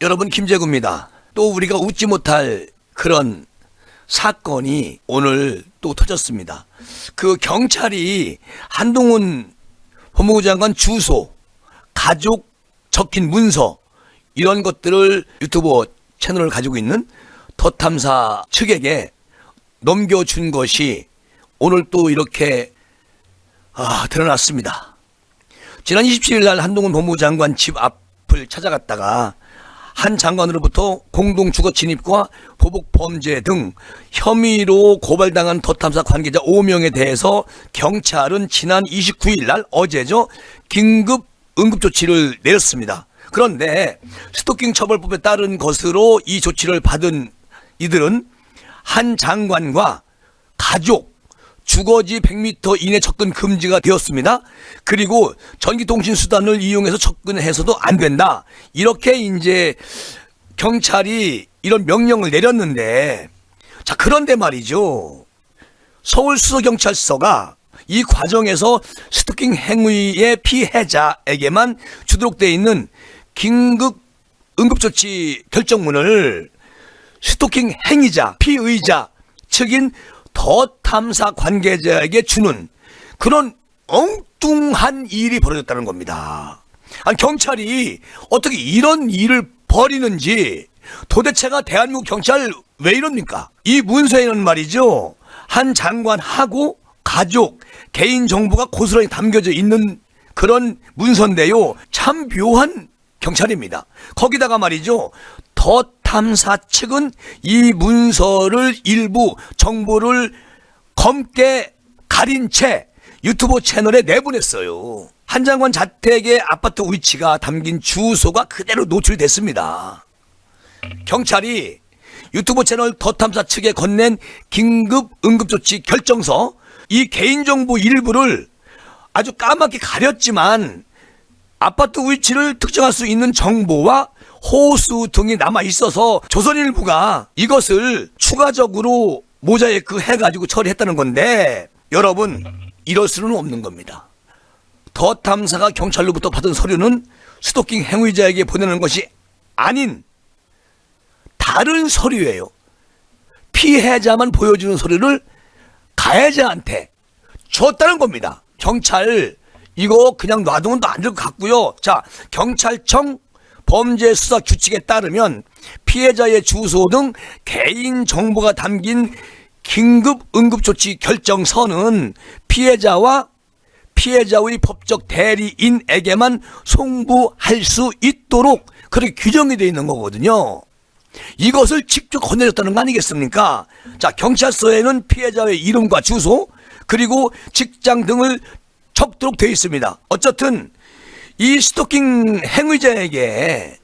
여러분, 김재구입니다. 또 우리가 웃지 못할 그런 사건이 오늘 또 터졌습니다. 그 경찰이 한동훈 법무부 장관 주소, 가족 적힌 문서 이런 것들을 유튜브 채널을 가지고 있는 더탐사 측에게 넘겨준 것이 오늘 또 이렇게 드러났습니다. 지난 27일 날 한동훈 법무부 장관 집 앞을 찾아갔다가 한 장관으로부터 공동 주거 침입과 보복 범죄 등 혐의로 고발당한 더탐사 관계자 5명에 대해서 경찰은 지난 29일 날 어제죠, 긴급 응급조치를 내렸습니다. 그런데 스토킹 처벌법에 따른 것으로 이 조치를 받은 이들은 한 장관과 가족, 주거지 100m 이내 접근 금지가 되었습니다. 그리고 전기통신수단을 이용해서 접근해서도 안 된다. 이렇게 이제 경찰이 이런 명령을 내렸는데, 자, 그런데 말이죠, 서울수서경찰서가 이 과정에서 스토킹 행위의 피해자에게만 주도록 되어 있는 긴급 응급조치 결정문을 스토킹 행위자, 피의자 측인 더탐사 관계자에게 주는 그런 엉뚱한 일이 벌어졌다는 겁니다. 아니, 경찰이 어떻게 이런 일을 벌이는지, 도대체가 대한민국 경찰 왜 이럽니까? 이 문서에는 말이죠, 한 장관하고 가족, 개인정보가 고스란히 담겨져 있는 그런 문서인데요, 참 묘한 경찰입니다. 거기다가 말이죠, 더탐사 측은 이 문서를 일부 정보를 검게 가린 채 유튜브 채널에 내보냈어요. 한 장관 자택의 아파트 위치가 담긴 주소가 그대로 노출됐습니다. 경찰이 유튜브 채널 더탐사 측에 건넨 긴급 응급조치 결정서, 이 개인정보 일부를 아주 까맣게 가렸지만 아파트 위치를 특정할 수 있는 정보와 호수 등이 남아 있어서 조선일보가 이것을 추가적으로 모자이크 해가지고 처리했다는 건데, 여러분, 이럴 수는 없는 겁니다. 더탐사가 경찰로부터 받은 서류는 스토킹 행위자에게 보내는 것이 아닌 다른 서류예요. 피해자만 보여주는 서류를 가해자한테 줬다는 겁니다. 경찰 이거 그냥 놔두면 안 될 것 같고요. 자, 경찰청 범죄수사 규칙에 따르면 피해자의 주소 등 개인 정보가 담긴 긴급 응급조치 결정서는 피해자와 피해자의 법적 대리인에게만 송부할 수 있도록 그렇게 규정이 되어 있는 거거든요. 이것을 직접 건네줬다는 거 아니겠습니까? 자, 경찰서에는 피해자의 이름과 주소 그리고 직장 등을 적도록 되어 있습니다. 어쨌든 이 스토킹 행위자에게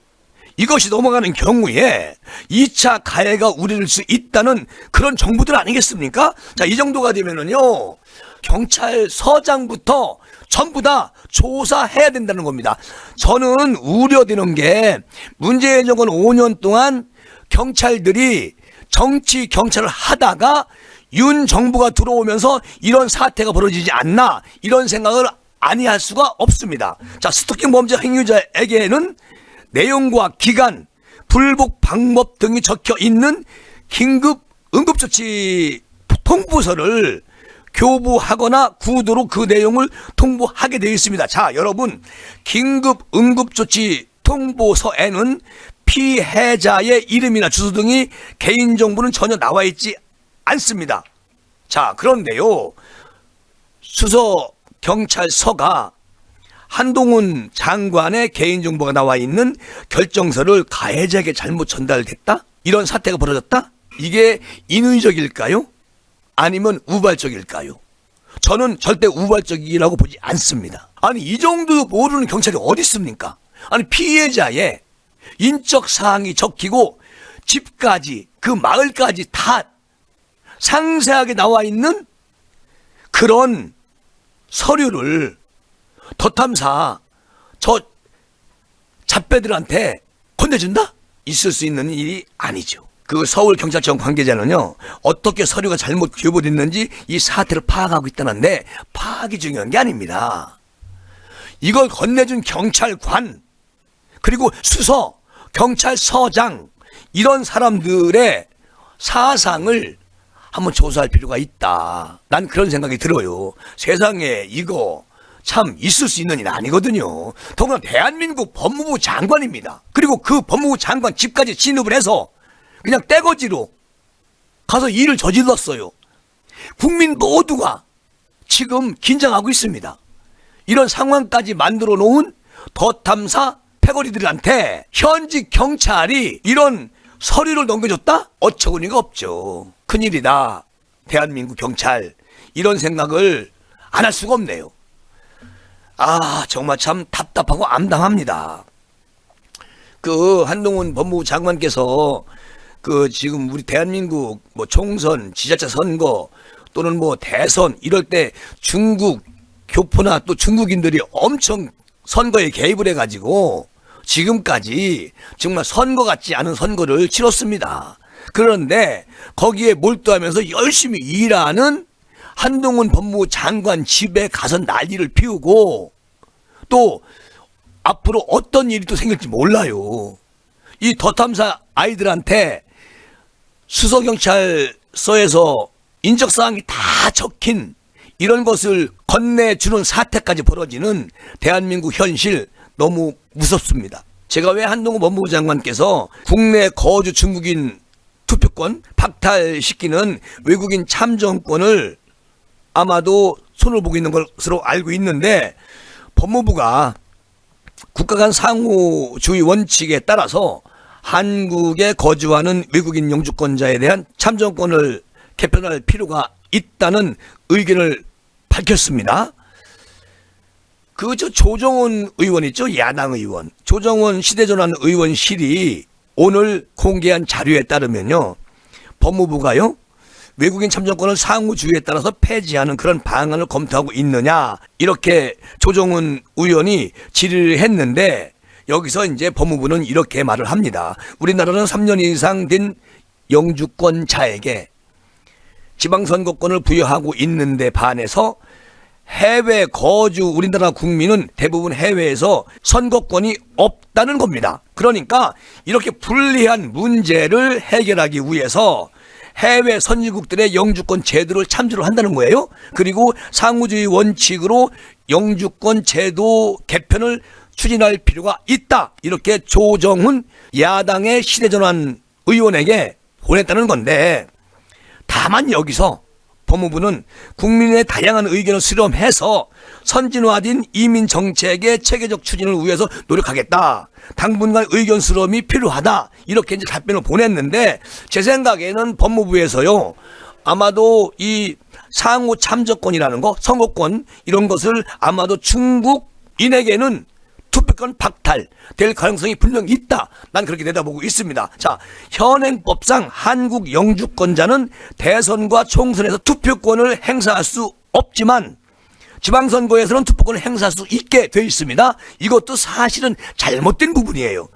이것이 넘어가는 경우에 2차 가해가 우려될 수 있다는 그런 정보들 아니겠습니까? 자, 이 정도가 되면은요, 경찰서장부터 전부 다 조사해야 된다는 겁니다. 저는 우려되는 게, 문재인 정권 5년 동안 경찰들이 정치 경찰을 하다가 윤 정부가 들어오면서 이런 사태가 벌어지지 않나, 이런 생각을 아니할 수가 없습니다. 자, 스토킹 범죄 행위자에게는 내용과 기간, 불복 방법 등이 적혀 있는 긴급 응급조치 통보서를 교부하거나 구도로 그 내용을 통보하게 되어 있습니다. 자, 여러분, 긴급 응급조치 통보서에는 피해자의 이름이나 주소 등이 개인정보는 전혀 나와 있지 않습니다. 자, 그런데요, 수서경찰서가 한동훈 장관의 개인정보가 나와 있는 결정서를 가해자에게 잘못 전달됐다? 이런 사태가 벌어졌다? 이게 인위적일까요? 아니면 우발적일까요? 저는 절대 우발적이라고 보지 않습니다. 아니, 이 정도 모르는 경찰이 어디 있습니까? 아니, 피해자의 인적 사항이 적히고 집까지, 그 마을까지 다 상세하게 나와 있는 그런 서류를 더탐사 저 잡배들한테 건네준다? 있을 수 있는 일이 아니죠. 그 서울경찰청 관계자는요, 어떻게 서류가 잘못 교부됐는지 이 사태를 파악하고 있다는데, 파악이 중요한 게 아닙니다. 이걸 건네준 경찰관, 그리고 수서, 경찰서장 이런 사람들의 사상을 한번 조사할 필요가 있다. 난 그런 생각이 들어요. 세상에 이거 참 있을 수 있는 일 아니거든요. 더구나 대한민국 법무부 장관입니다. 그리고 그 법무부 장관 집까지 진입을 해서 그냥 떼거지로 가서 일을 저질렀어요. 국민 모두가 지금 긴장하고 있습니다. 이런 상황까지 만들어 놓은 덧탐사 패거리들한테 현직 경찰이 이런 서류를 넘겨줬다? 어처구니가 없죠. 큰일이다. 대한민국 경찰. 이런 생각을 안 할 수가 없네요. 아, 정말 참 답답하고 암담합니다. 그 한동훈 법무부 장관께서 그 지금 우리 대한민국 뭐 총선, 지자체 선거 또는 뭐 대선 이럴 때 중국 교포나 또 중국인들이 엄청 선거에 개입을 해가지고 지금까지 정말 선거 같지 않은 선거를 치렀습니다. 그런데 거기에 몰두하면서 열심히 일하는 한동훈 법무부 장관 집에 가서 난리를 피우고 또 앞으로 어떤 일이 또 생길지 몰라요. 이 덧탐사 아이들한테 수서경찰서에서 인적사항이 다 적힌 이런 것을 건네주는 사태까지 벌어지는 대한민국 현실 너무 무섭습니다. 제가 왜 한동훈 법무부 장관께서 국내 거주 중국인 투표권 박탈시키는 외국인 참정권을 아마도 손을 보고 있는 것으로 알고 있는데 법무부가 국가 간 상호주의 원칙에 따라서 한국에 거주하는 외국인 영주권자에 대한 참정권을 개편할 필요가 있다는 의견을 밝혔습니다. 조정원 의원 있죠? 야당 의원. 조정원 시대전환 의원실이 오늘 공개한 자료에 따르면요. 법무부가요. 외국인 참정권을 상호주의에 따라서 폐지하는 그런 방안을 검토하고 있느냐. 이렇게 조정원 의원이 질의를 했는데 여기서 이제 법무부는 이렇게 말을 합니다. 우리나라는 3년 이상 된 영주권자에게 지방선거권을 부여하고 있는데 반해서 해외 거주 우리나라 국민은 대부분 해외에서 선거권이 없다는 겁니다. 그러니까 이렇게 불리한 문제를 해결하기 위해서 해외 선진국들의 영주권 제도를 참조를 한다는 거예요. 그리고 상호주의 원칙으로 영주권 제도 개편을 추진할 필요가 있다. 이렇게 조정훈 야당의 시대전환 의원에게 보냈다는 건데 다만 여기서 법무부는 국민의 다양한 의견을 수렴해서 선진화된 이민 정책의 체계적 추진을 위해서 노력하겠다. 당분간 의견 수렴이 필요하다. 이렇게 이제 답변을 보냈는데 제 생각에는 법무부에서요. 아마도 이 상호 참정권이라는 거, 선거권 이런 것을 아마도 중국인에게는 투표권 박탈될 가능성이 분명히 있다. 난 그렇게 내다보고 있습니다. 자, 현행법상 한국 영주권자는 대선과 총선에서 투표권을 행사할 수 없지만 지방선거에서는 투표권을 행사할 수 있게 되어 있습니다. 이것도 사실은 잘못된 부분이에요.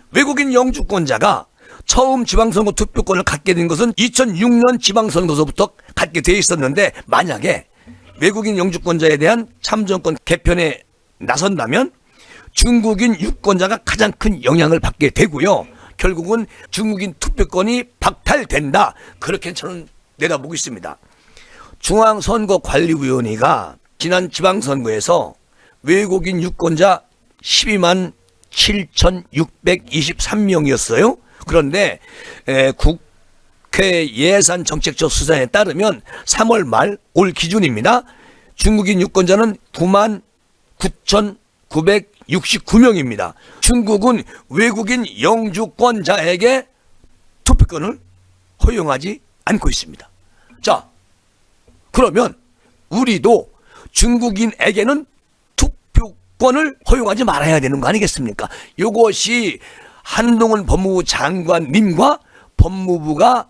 외국인 영주권자가 처음 지방선거 투표권을 갖게 된 것은 2006년 지방선거서부터 갖게 되어 있었는데 만약에 외국인 영주권자에 대한 참정권 개편에 나선다면 중국인 유권자가 가장 큰 영향을 받게 되고요. 결국은 중국인 투표권이 박탈된다. 그렇게 저는 내다보고 있습니다. 중앙선거관리위원회가 지난 지방선거에서 외국인 유권자 12만 7,623명이었어요. 그런데 국회 예산정책처 수산에 따르면 3월 말 올 기준입니다. 중국인 유권자는 9만 9,969명입니다. 중국은 외국인 영주권자에게 투표권을 허용하지 않고 있습니다. 자, 그러면 우리도 중국인에게는 투표권을 허용하지 말아야 되는 거 아니겠습니까? 이것이 한동훈 법무부 장관님과 법무부가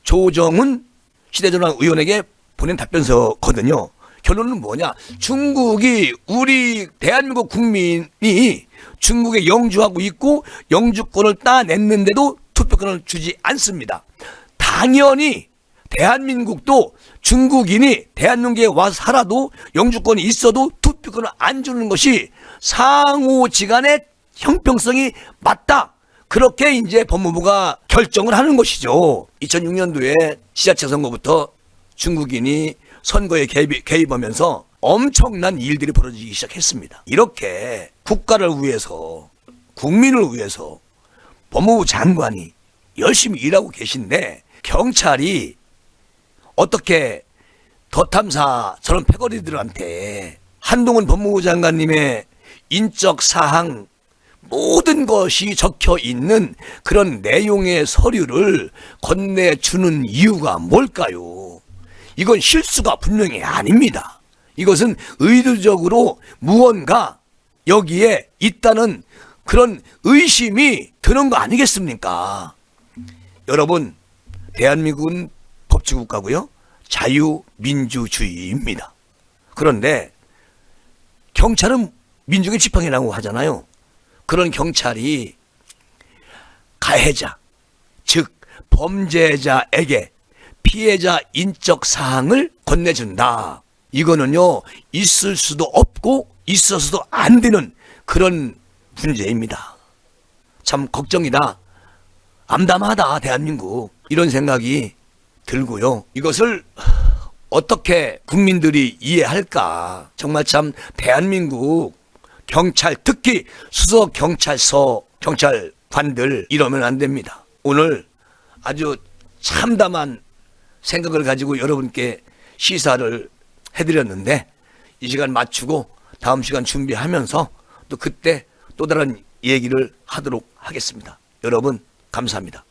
조정훈 시대전환 의원에게 보낸 답변서거든요. 결론은 뭐냐? 중국이 우리 대한민국 국민이 중국에 영주하고 있고 영주권을 따냈는데도 투표권을 주지 않습니다. 당연히 대한민국도 중국인이 대한민국에 와서 살아도 영주권이 있어도 투표권을 안 주는 것이 상호지간의 형평성이 맞다. 그렇게 이제 법무부가 결정을 하는 것이죠. 2006년도에 지자체 선거부터 중국인이 선거에 개입하면서 엄청난 일들이 벌어지기 시작했습니다. 이렇게 국가를 위해서, 국민을 위해서 법무부 장관이 열심히 일하고 계신데 경찰이 어떻게 덧탐사 저런 패거리들한테 한동훈 법무부 장관님의 인적 사항 모든 것이 적혀 있는 그런 내용의 서류를 건네주는 이유가 뭘까요? 이건 실수가 분명히 아닙니다. 이것은 의도적으로 무언가 여기에 있다는 그런 의심이 드는 거 아니겠습니까? 여러분, 대한민국은 법치국가고요. 자유민주주의입니다. 그런데 경찰은 민중의 지팡이라고 하잖아요. 그런 경찰이 가해자, 즉 범죄자에게 피해자 인적 사항을 건네준다. 이거는요, 있을 수도 없고 있어서도 안 되는 그런 문제입니다. 참 걱정이다. 암담하다, 대한민국. 이런 생각이 들고요. 이것을 어떻게 국민들이 이해할까? 정말 참 대한민국 경찰, 특히 수서경찰서 경찰관들 이러면 안 됩니다. 오늘 아주 참담한 생각을 가지고 여러분께 시사를 해드렸는데 이 시간 맞추고 다음 시간 준비하면서 또 그때 또 다른 얘기를 하도록 하겠습니다. 여러분 감사합니다.